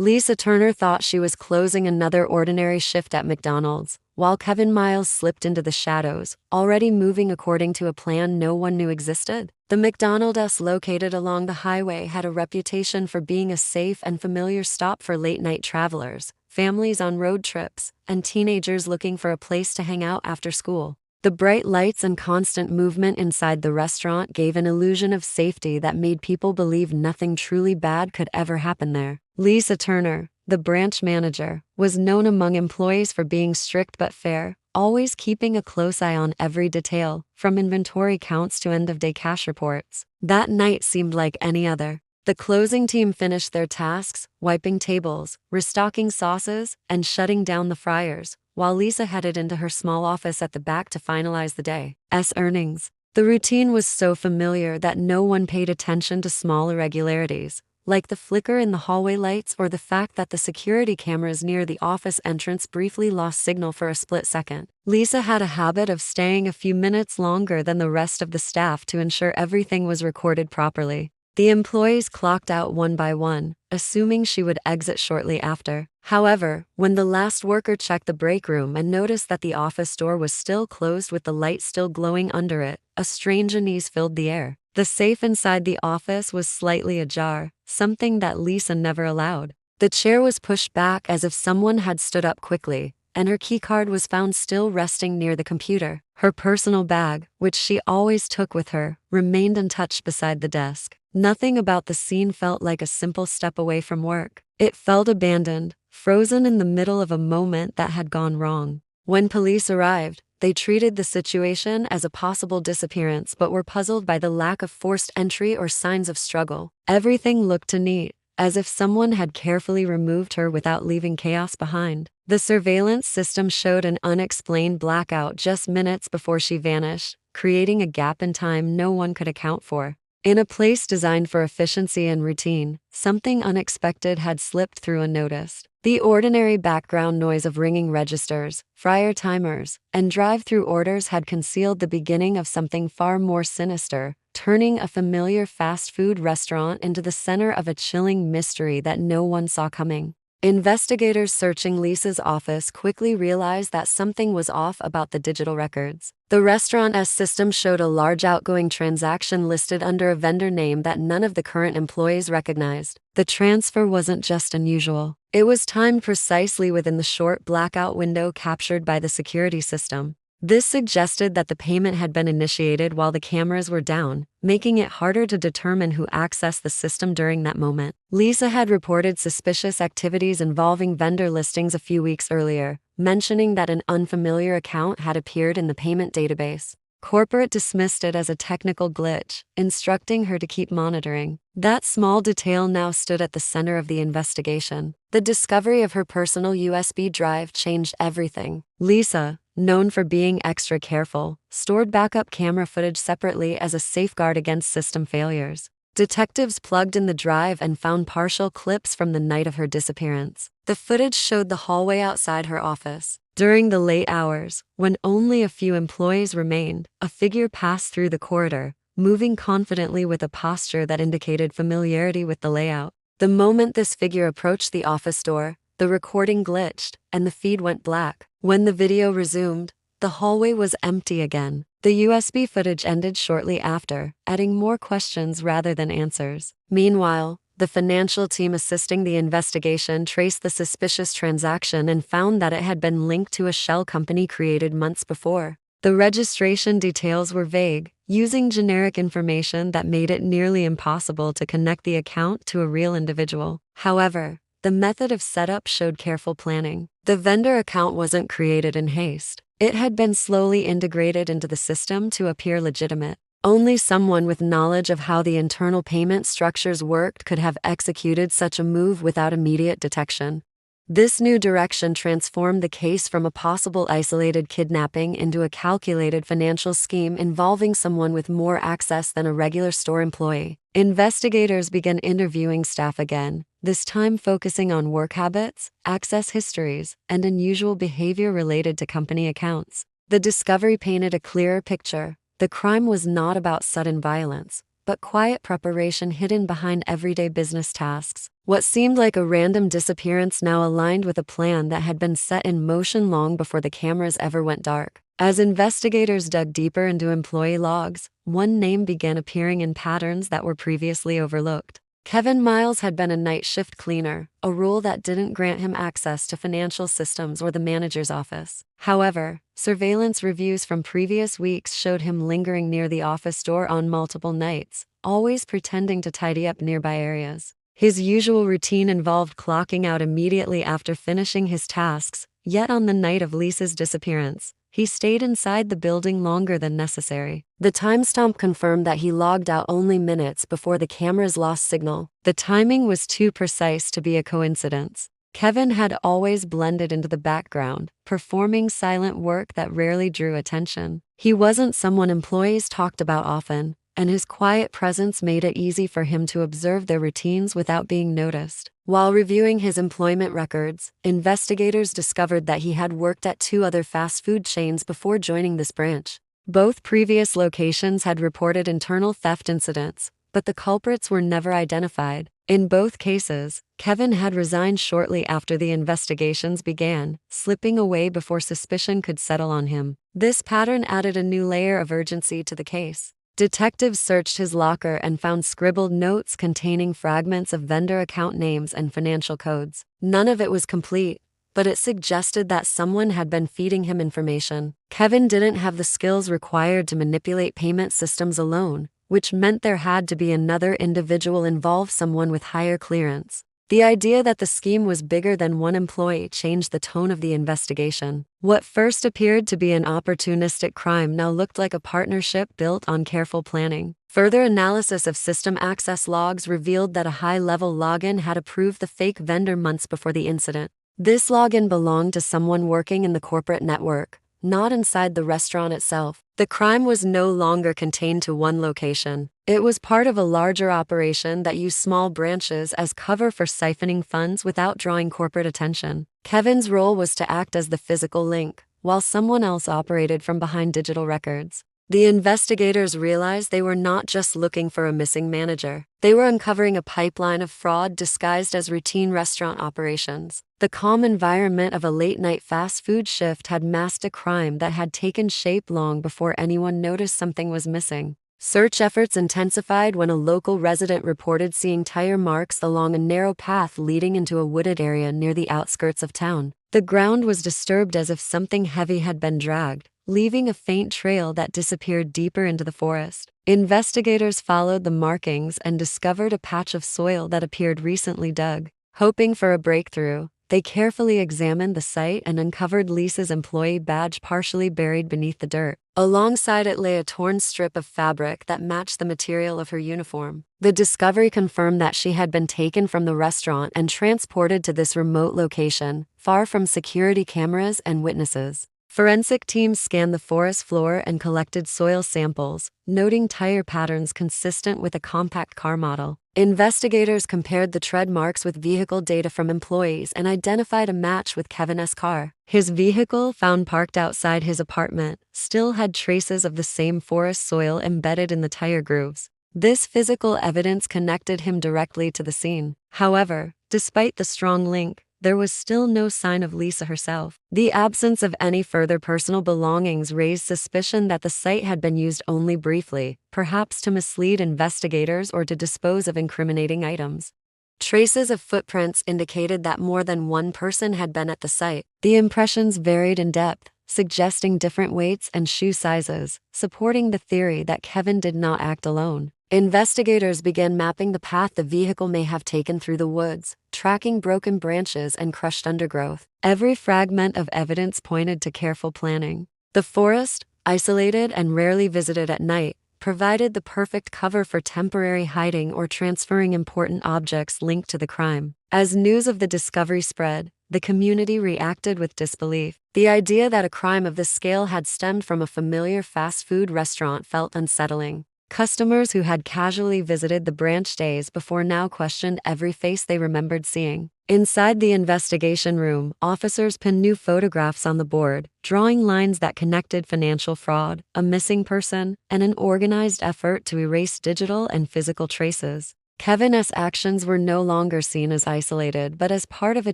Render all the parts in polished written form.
Lisa Turner thought she was closing another ordinary shift at McDonald's, while Kevin Miles slipped into the shadows, already moving according to a plan no one knew existed. The McDonald's located along the highway had a reputation for being a safe and familiar stop for late-night travelers, families on road trips, and teenagers looking for a place to hang out after school. The bright lights and constant movement inside the restaurant gave an illusion of safety that made people believe nothing truly bad could ever happen there. Lisa Turner, the branch manager, was known among employees for being strict but fair, always keeping a close eye on every detail, from inventory counts to end-of-day cash reports. That night seemed like any other. The closing team finished their tasks, wiping tables, restocking sauces, and shutting down the fryers, while Lisa headed into her small office at the back to finalize the day's earnings. The routine was so familiar that no one paid attention to small irregularities, like the flicker in the hallway lights or the fact that the security cameras near the office entrance briefly lost signal for a split second. Lisa had a habit of staying a few minutes longer than the rest of the staff to ensure everything was recorded properly. The employees clocked out one by one, assuming she would exit shortly after. However, when the last worker checked the break room and noticed that the office door was still closed with the light still glowing under it, a strange unease filled the air. The safe inside the office was slightly ajar, something that Lisa never allowed. The chair was pushed back as if someone had stood up quickly, and her keycard was found still resting near the computer. Her personal bag, which she always took with her, remained untouched beside the desk. Nothing about the scene felt like a simple step away from work. It felt abandoned, frozen in the middle of a moment that had gone wrong. When police arrived, they treated the situation as a possible disappearance but were puzzled by the lack of forced entry or signs of struggle. Everything looked neat, as if someone had carefully removed her without leaving chaos behind. The surveillance system showed an unexplained blackout just minutes before she vanished, creating a gap in time no one could account for. In a place designed for efficiency and routine, something unexpected had slipped through unnoticed. The ordinary background noise of ringing registers, fryer timers, and drive-through orders had concealed the beginning of something far more sinister, turning a familiar fast food restaurant into the center of a chilling mystery that no one saw coming. Investigators searching Lisa's office quickly realized that something was off about the digital records. The restaurant's system showed a large outgoing transaction listed under a vendor name that none of the current employees recognized. The transfer wasn't just unusual. It was timed precisely within the short blackout window captured by the security system. This suggested that the payment had been initiated while the cameras were down, making it harder to determine who accessed the system during that moment. Lisa had reported suspicious activities involving vendor listings a few weeks earlier, mentioning that an unfamiliar account had appeared in the payment database. Corporate dismissed it as a technical glitch, instructing her to keep monitoring. That small detail now stood at the center of the investigation. The discovery of her personal USB drive changed everything. Lisa, known for being extra careful, stored backup camera footage separately as a safeguard against system failures. Detectives plugged in the drive and found partial clips from the night of her disappearance. The footage showed the hallway outside her office. During the late hours, when only a few employees remained, a figure passed through the corridor, moving confidently with a posture that indicated familiarity with the layout. The moment this figure approached the office door, the recording glitched, and the feed went black. When the video resumed, the hallway was empty again. The USB footage ended shortly after, adding more questions rather than answers. Meanwhile, the financial team assisting the investigation traced the suspicious transaction and found that it had been linked to a shell company created months before. The registration details were vague, using generic information that made it nearly impossible to connect the account to a real individual. However, the method of setup showed careful planning. The vendor account wasn't created in haste. It had been slowly integrated into the system to appear legitimate. Only someone with knowledge of how the internal payment structures worked could have executed such a move without immediate detection. This new direction transformed the case from a possible isolated kidnapping into a calculated financial scheme involving someone with more access than a regular store employee. Investigators began interviewing staff again, this time focusing on work habits, access histories, and unusual behavior related to company accounts. The discovery painted a clearer picture. The crime was not about sudden violence, but quiet preparation hidden behind everyday business tasks. What seemed like a random disappearance now aligned with a plan that had been set in motion long before the cameras ever went dark. As investigators dug deeper into employee logs, one name began appearing in patterns that were previously overlooked. Kevin Miles had been a night shift cleaner, a role that didn't grant him access to financial systems or the manager's office. However, surveillance reviews from previous weeks showed him lingering near the office door on multiple nights, always pretending to tidy up nearby areas. His usual routine involved clocking out immediately after finishing his tasks, yet on the night of Lisa's disappearance, he stayed inside the building longer than necessary. The timestamp confirmed that he logged out only minutes before the cameras lost signal. The timing was too precise to be a coincidence. Kevin had always blended into the background, performing silent work that rarely drew attention. He wasn't someone employees talked about often, and his quiet presence made it easy for him to observe their routines without being noticed. While reviewing his employment records, investigators discovered that he had worked at 2 other fast food chains before joining this branch. Both previous locations had reported internal theft incidents, but the culprits were never identified. In both cases, Kevin had resigned shortly after the investigations began, slipping away before suspicion could settle on him. This pattern added a new layer of urgency to the case. Detectives searched his locker and found scribbled notes containing fragments of vendor account names and financial codes. None of it was complete, but it suggested that someone had been feeding him information. Kevin didn't have the skills required to manipulate payment systems alone, which meant there had to be another individual involved, someone with higher clearance. The idea that the scheme was bigger than one employee changed the tone of the investigation. What first appeared to be an opportunistic crime now looked like a partnership built on careful planning. Further analysis of system access logs revealed that a high-level login had approved the fake vendor months before the incident. This login belonged to someone working in the corporate network, not inside the restaurant itself. The crime was no longer contained to one location. It was part of a larger operation that used small branches as cover for siphoning funds without drawing corporate attention. Kevin's role was to act as the physical link, while someone else operated from behind digital records. The investigators realized they were not just looking for a missing manager. They were uncovering a pipeline of fraud disguised as routine restaurant operations. The calm environment of a late-night fast food shift had masked a crime that had taken shape long before anyone noticed something was missing. Search efforts intensified when a local resident reported seeing tire marks along a narrow path leading into a wooded area near the outskirts of town. The ground was disturbed as if something heavy had been dragged, leaving a faint trail that disappeared deeper into the forest. Investigators followed the markings and discovered a patch of soil that appeared recently dug. Hoping for a breakthrough, they carefully examined the site and uncovered Lisa's employee badge partially buried beneath the dirt. Alongside it lay a torn strip of fabric that matched the material of her uniform. The discovery confirmed that she had been taken from the restaurant and transported to this remote location, far from security cameras and witnesses. Forensic teams scanned the forest floor and collected soil samples, noting tire patterns consistent with a compact car model. Investigators compared the tread marks with vehicle data from employees and identified a match with Kevin's car. His vehicle, found parked outside his apartment, still had traces of the same forest soil embedded in the tire grooves. This physical evidence connected him directly to the scene. However, despite the strong link, there was still no sign of Lisa herself. The absence of any further personal belongings raised suspicion that the site had been used only briefly, perhaps to mislead investigators or to dispose of incriminating items. Traces of footprints indicated that more than one person had been at the site. The impressions varied in depth, suggesting different weights and shoe sizes, supporting the theory that Kevin did not act alone. Investigators began mapping the path the vehicle may have taken through the woods, tracking broken branches and crushed undergrowth. Every fragment of evidence pointed to careful planning. The forest, isolated and rarely visited at night, provided the perfect cover for temporary hiding or transferring important objects linked to the crime. As news of the discovery spread, the community reacted with disbelief. The idea that a crime of this scale had stemmed from a familiar fast food restaurant felt unsettling. Customers who had casually visited the branch days before now questioned every face they remembered seeing. Inside the investigation room, officers pinned new photographs on the board, drawing lines that connected financial fraud, a missing person, and an organized effort to erase digital and physical traces. Kevin's actions were no longer seen as isolated but as part of a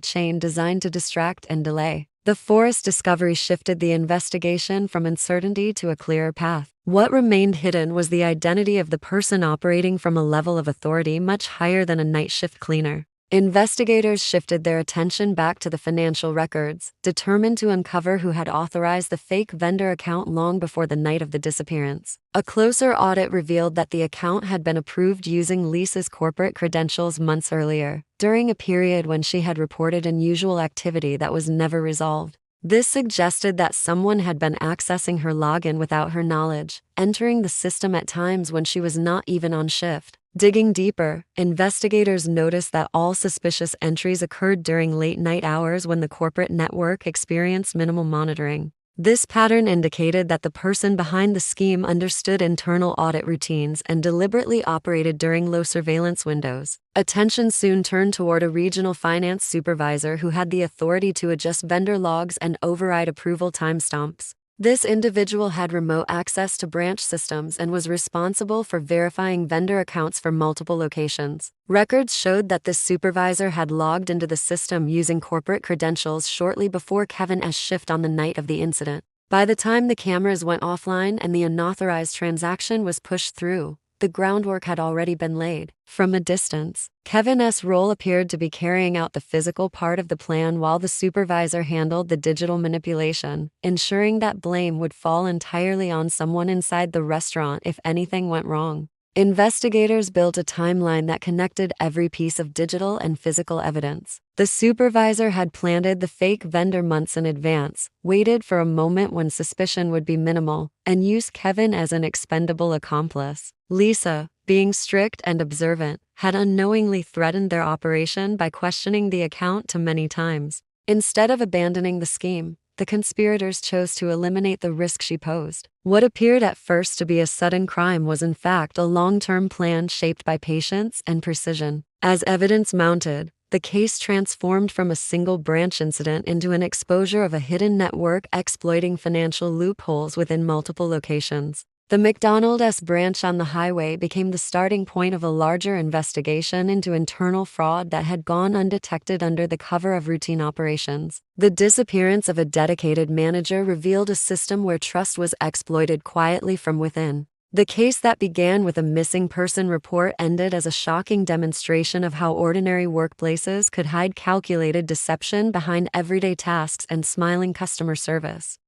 chain designed to distract and delay. The forest discovery shifted the investigation from uncertainty to a clearer path. What remained hidden was the identity of the person operating from a level of authority much higher than a night shift cleaner. Investigators shifted their attention back to the financial records, determined to uncover who had authorized the fake vendor account long before the night of the disappearance. A closer audit revealed that the account had been approved using Lisa's corporate credentials months earlier, during a period when she had reported unusual activity that was never resolved. This suggested that someone had been accessing her login without her knowledge, entering the system at times when she was not even on shift. Digging deeper, investigators noticed that all suspicious entries occurred during late-night hours when the corporate network experienced minimal monitoring. This pattern indicated that the person behind the scheme understood internal audit routines and deliberately operated during low surveillance windows. Attention soon turned toward a regional finance supervisor who had the authority to adjust vendor logs and override approval timestamps. This individual had remote access to branch systems and was responsible for verifying vendor accounts for multiple locations. Records showed that this supervisor had logged into the system using corporate credentials shortly before Kevin's shift on the night of the incident. By the time the cameras went offline and the unauthorized transaction was pushed through, the groundwork had already been laid. From a distance, Kevin's role appeared to be carrying out the physical part of the plan while the supervisor handled the digital manipulation, ensuring that blame would fall entirely on someone inside the restaurant if anything went wrong. Investigators built a timeline that connected every piece of digital and physical evidence. The supervisor had planted the fake vendor months in advance, waited for a moment when suspicion would be minimal, and used Kevin as an expendable accomplice. Lisa, being strict and observant, had unknowingly threatened their operation by questioning the account too many times. Instead of abandoning the scheme, the conspirators chose to eliminate the risk she posed. What appeared at first to be a sudden crime was in fact a long-term plan shaped by patience and precision. As evidence mounted, the case transformed from a single branch incident into an exposure of a hidden network exploiting financial loopholes within multiple locations. The McDonald's branch on the highway became the starting point of a larger investigation into internal fraud that had gone undetected under the cover of routine operations. The disappearance of a dedicated manager revealed a system where trust was exploited quietly from within. The case that began with a missing person report ended as a shocking demonstration of how ordinary workplaces could hide calculated deception behind everyday tasks and smiling customer service.